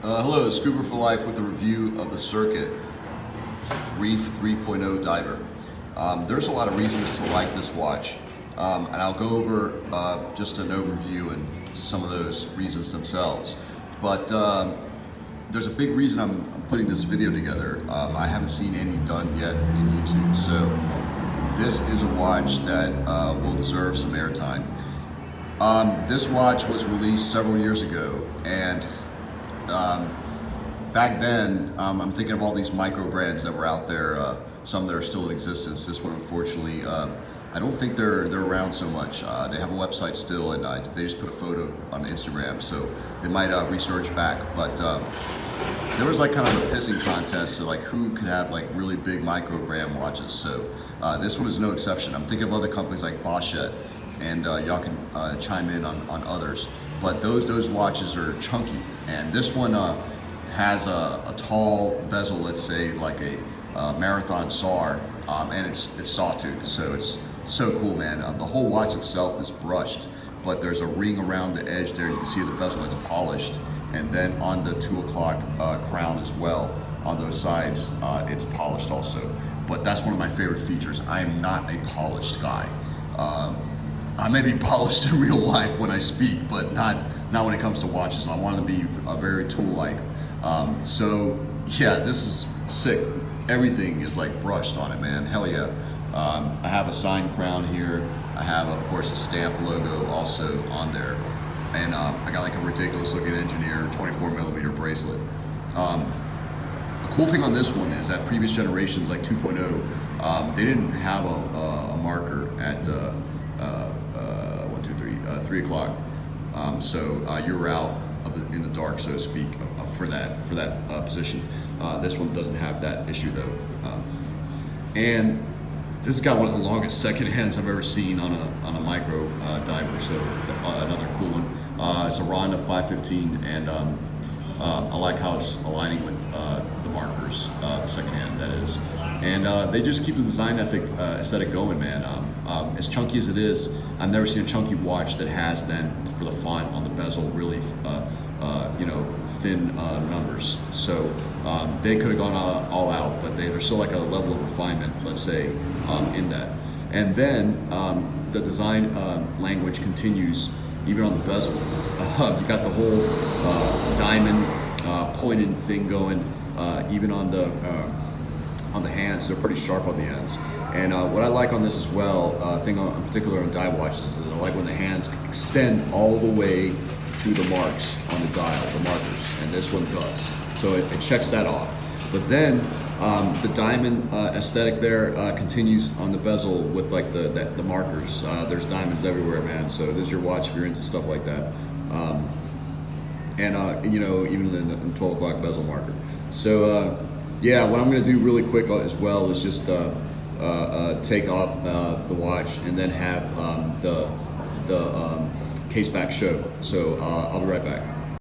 Hello, Scuba for Life with a review of the Serket Reef 3.0 diver. There's a lot of reasons to like this watch, and I'll go over just an overview and some of those reasons themselves. But there's a big reason I'm putting this video together. I haven't seen any done yet in YouTube, so this is a watch that will deserve some airtime. This watch was released several years ago, and back then, I'm thinking of all these micro brands that were out there, some that are still in existence. This one, unfortunately, I don't think they're around so much. They have a website still, and they just put a photo on Instagram, so they might resurge back. But there was like kind of a pissing contest, so like who could have like really big micro brand watches. So this one is no exception. I'm thinking of other companies like Bosch, and y'all can chime in on others. But those watches are chunky, and this one has a tall bezel, let's say like a Marathon SAR, and it's sawtooth, so it's so cool, man. The whole watch itself is brushed, but there's a ring around the edge there. You can see the bezel, it's polished, and then on the 2 o'clock crown as well, on those sides, it's polished also. But that's one of my favorite features. I am not a polished guy. I may be polished in real life when I speak, but not when it comes to watches. I want to be very tool-like. So yeah, this is sick. Everything is like brushed on it, man. Hell yeah. I have a signed crown here. I have, of course, a stamp logo also on there. And I got like a ridiculous looking Engineer 24mm bracelet. The cool thing on this one is that previous generations, like 2.0, they didn't have a marker at 3 o'clock. So you're out in the dark, so to speak, for that position. This one doesn't have that issue though. And this has got one of the longest second hands I've ever seen on a micro diver. So another cool one. It's a Ronda 515, and I like how it's aligning with the markers, the second hand that is. And they just keep the design aesthetic going, man. As chunky as it is, I've never seen a chunky watch that has then for the font on the bezel really thin numbers. So they could have gone all out, but there's still like a level of refinement, let's say, in that. And then the design language continues even on the bezel. You got the whole diamond pointed thing going, even on the hands. They're pretty sharp on the ends. And what I like on this as well, thing in particular on dive watches, is that I like when the hands extend all the way to the marks on the dial, the markers, and this one does. So it checks that off. But then the diamond aesthetic there continues on the bezel with like the markers. There's diamonds everywhere, man. So this is your watch if you're into stuff like that. Even in the 12 o'clock bezel marker. So yeah, what I'm gonna do really quick as well is just take off the watch and then have the case back show. So I'll be right back.